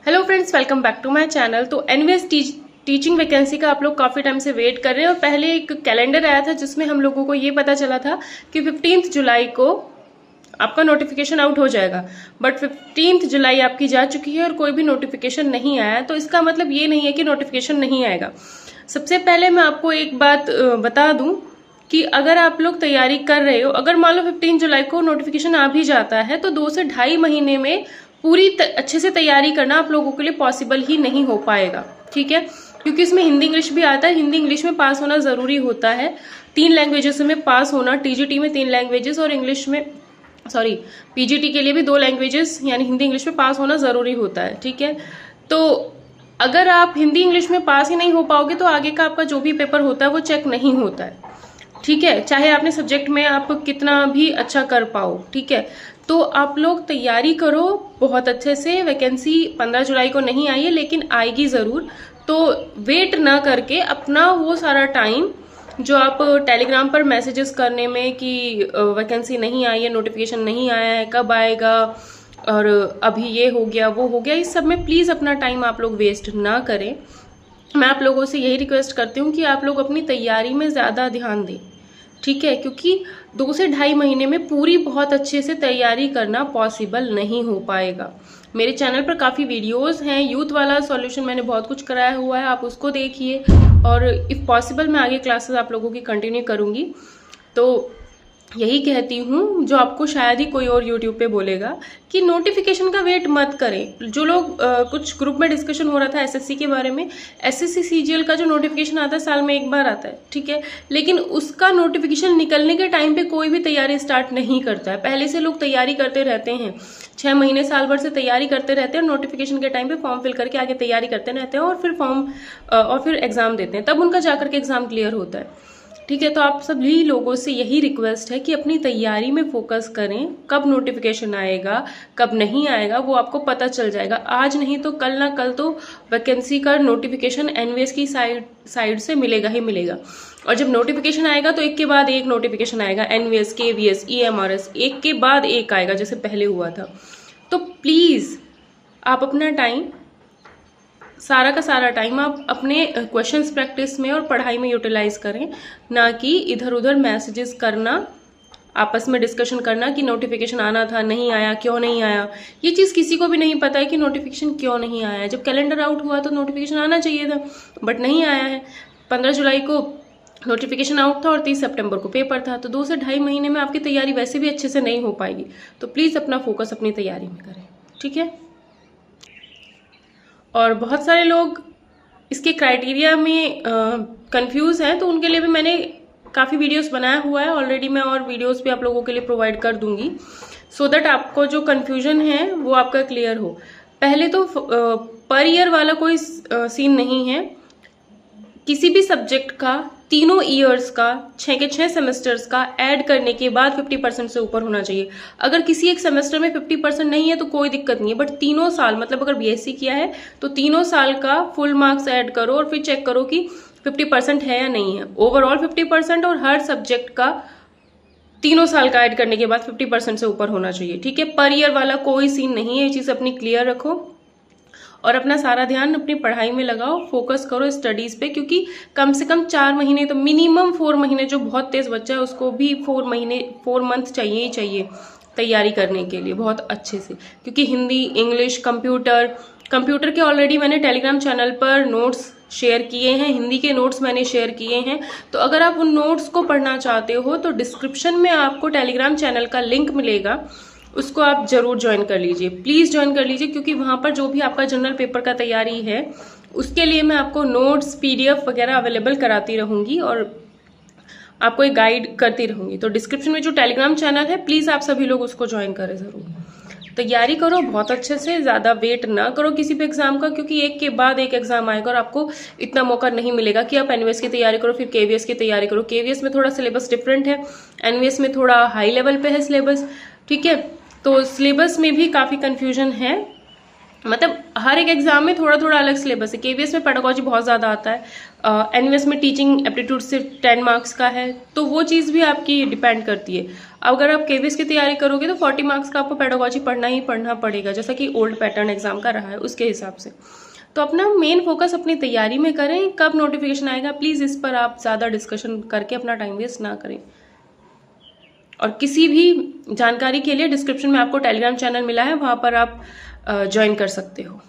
Hello friends, welcome back to my channel. तो NVS teaching vacancy का आप लोग काफ़ी टाइम से वेट कर रहे हैं और पहले एक कैलेंडर आया था जिसमें हम लोगों को ये पता चला था कि 15 जुलाई को आपका नोटिफिकेशन आउट हो जाएगा। बट 15 जुलाई आपकी जा चुकी है और कोई भी नोटिफिकेशन नहीं आया। तो इसका मतलब ये नहीं है कि नोटिफिकेशन नहीं आएगा। सबसे पहले मैं आपको एक बात बता दूं कि अगर आप लोग तैयारी कर रहे हो, अगर मान लो 15 जुलाई को नोटिफिकेशन आ भी जाता है तो 2 से ढाई महीने में पूरी अच्छे से तैयारी करना आप लोगों के लिए पॉसिबल ही नहीं हो पाएगा। ठीक है, क्योंकि इसमें हिंदी इंग्लिश भी आता है। हिंदी इंग्लिश में पास होना जरूरी होता है। 3 लैंग्वेजेस में पास होना, टीजीटी में 3 लैंग्वेजेस और इंग्लिश में पीजीटी के लिए भी 2 लैंग्वेजेस यानी हिंदी इंग्लिश में पास होना जरूरी होता है। ठीक है, तो अगर आप हिंदी इंग्लिश में पास ही नहीं हो पाओगे तो आगे का आपका जो भी पेपर होता है वो चेक नहीं होता है। ठीक है, चाहे आपने सब्जेक्ट में आप कितना भी अच्छा कर पाओ। ठीक है, तो आप लोग तैयारी करो बहुत अच्छे से। वैकेंसी 15 जुलाई को नहीं आई है लेकिन आएगी जरूर। तो वेट ना करके अपना वो सारा टाइम जो आप टेलीग्राम पर मैसेजेस करने में कि वैकेंसी नहीं आई है, नोटिफिकेशन नहीं आया है, कब आएगा और अभी ये हो गया वो हो गया, इस सब में प्लीज अपना टाइम आप लोग वेस्ट ना करें। मैं आप लोगों से यही रिक्वेस्ट करती हूँ कि आप लोग अपनी तैयारी में ज़्यादा ध्यान दें। ठीक है, क्योंकि 2 से ढाई महीने में पूरी बहुत अच्छे से तैयारी करना पॉसिबल नहीं हो पाएगा। मेरे चैनल पर काफ़ी वीडियोस हैं, यूथ वाला सॉल्यूशन मैंने बहुत कुछ कराया हुआ है, आप उसको देखिए। और इफ़ पॉसिबल मैं आगे क्लासेस आप लोगों की कंटिन्यू करूँगी। तो यही कहती हूँ जो आपको शायद ही कोई और यूट्यूब पे बोलेगा कि नोटिफिकेशन का वेट मत करें। जो लोग कुछ ग्रुप में डिस्कशन हो रहा था एसएससी के बारे में, एसएससी सीजीएल का जो नोटिफिकेशन आता है साल में एक बार आता है। ठीक है, लेकिन उसका नोटिफिकेशन निकलने के टाइम पे कोई भी तैयारी स्टार्ट नहीं करता है। पहले से लोग तैयारी करते रहते हैं, 6 महीने साल भर से तैयारी करते रहते हैं और नोटिफिकेशन के टाइम पे फॉर्म फिल करके आगे तैयारी करते रहते हैं और फिर एग्जाम देते हैं, तब उनका जाकर के एग्जाम क्लियर होता है। ठीक है, तो आप सभी लोगों से यही रिक्वेस्ट है कि अपनी तैयारी में फोकस करें। कब नोटिफिकेशन आएगा कब नहीं आएगा वो आपको पता चल जाएगा। आज नहीं तो कल ना कल तो वैकेंसी का नोटिफिकेशन एनवीएस की साइड से मिलेगा ही मिलेगा। और जब नोटिफिकेशन आएगा तो एक के बाद एक नोटिफिकेशन आएगा, एनवीएस, केवीएस, ईएमआरएस, एक के बाद एक आएगा जैसे पहले हुआ था। तो प्लीज आप अपना टाइम, सारा का सारा टाइम आप अपने क्वेश्चंस प्रैक्टिस में और पढ़ाई में यूटिलाइज करें, ना कि इधर उधर मैसेजेस करना, आपस में डिस्कशन करना कि नोटिफिकेशन आना था नहीं आया, क्यों नहीं आया। ये चीज़ किसी को भी नहीं पता है कि नोटिफिकेशन क्यों नहीं आया है। जब कैलेंडर आउट हुआ तो नोटिफिकेशन आना चाहिए था बट नहीं आया है। 15 जुलाई को नोटिफिकेशन आउट था और 30 सितंबर को पेपर था। तो 2 से ढाई महीने में आपकी तैयारी वैसे भी अच्छे से नहीं हो पाएगी। तो प्लीज़ अपना फोकस अपनी तैयारी में करें। ठीक है, और बहुत सारे लोग इसके क्राइटेरिया में कंफ्यूज हैं, तो उनके लिए भी मैंने काफ़ी वीडियोस बनाया हुआ है ऑलरेडी। मैं और वीडियोस भी आप लोगों के लिए प्रोवाइड कर दूंगी सो दैट आपको जो कंफ्यूजन है वो आपका क्लियर हो। पहले तो पर ईयर वाला कोई सीन नहीं है। किसी भी सब्जेक्ट का तीनों ईयर्स का 6 के 6 सेमेस्टर्स का ऐड करने के बाद 50% से ऊपर होना चाहिए। अगर किसी एक सेमेस्टर में 50% नहीं है तो कोई दिक्कत नहीं है, बट तीनों साल, मतलब अगर बीएससी किया है तो तीनों साल का फुल मार्क्स ऐड करो और फिर चेक करो कि 50% है या नहीं है। ओवरऑल 50% और हर सब्जेक्ट का तीनों साल का ऐड करने के बाद 50% से ऊपर होना चाहिए। ठीक है, पर ईयर वाला कोई सीन नहीं है। ये चीज़ अपनी क्लियर रखो और अपना सारा ध्यान अपनी पढ़ाई में लगाओ, फोकस करो स्टडीज पे, क्योंकि कम से कम 4 महीने तो मिनिमम 4 महीने, जो बहुत तेज बच्चा है उसको भी 4 मंथ चाहिए ही चाहिए तैयारी करने के लिए बहुत अच्छे से। क्योंकि हिंदी, इंग्लिश, कंप्यूटर के ऑलरेडी मैंने टेलीग्राम चैनल पर नोट्स शेयर किए हैं, हिंदी के नोट्स मैंने शेयर किए हैं। तो अगर आप उन नोट्स को पढ़ना चाहते हो तो डिस्क्रिप्शन में आपको टेलीग्राम चैनल का लिंक मिलेगा, उसको आप जरूर ज्वाइन कर लीजिए, प्लीज़ ज्वाइन कर लीजिए। क्योंकि वहाँ पर जो भी आपका जनरल पेपर का तैयारी है उसके लिए मैं आपको नोट्स, पीडीएफ वगैरह अवेलेबल कराती रहूँगी और आपको एक गाइड करती रहूँगी। तो डिस्क्रिप्शन में जो टेलीग्राम चैनल है प्लीज़ आप सभी लोग उसको ज्वाइन करें ज़रूर। तैयारी करो बहुत अच्छे से, ज़्यादा वेट ना करो किसी भी एग्जाम का, क्योंकि एक के बाद एक एग्जाम आएगा और आपको इतना मौका नहीं मिलेगा कि आप एनवीएस की तैयारी करो फिर केवीएस की तैयारी करो। केवीएस में थोड़ा सिलेबस डिफरेंट है, एनवीएस में थोड़ा हाई लेवल पे है सिलेबस। ठीक है, तो सिलेबस में भी काफ़ी कन्फ्यूजन है। मतलब हर एक एग्जाम में थोड़ा थोड़ा अलग सिलेबस है। केवीएस में पेडागोजी बहुत ज़्यादा आता है, एनवीएस में टीचिंग एप्टीट्यूड सिर्फ 10 मार्क्स का है, तो वो चीज़ भी आपकी डिपेंड करती है। अगर आप केवीएस की तैयारी करोगे तो 40 मार्क्स का आपको पेडागोजी पढ़ना ही पढ़ना पड़ेगा, जैसा कि ओल्ड पैटर्न एग्जाम का रहा है उसके हिसाब से। तो अपना मेन फोकस अपनी तैयारी में करें। कब नोटिफिकेशन आएगा प्लीज़ इस पर आप ज़्यादा डिस्कशन करके अपना टाइम वेस्ट ना करें। और किसी भी जानकारी के लिए डिस्क्रिप्शन में आपको टेलीग्राम चैनल मिला है, वहाँ पर आप ज्वाइन कर सकते हो।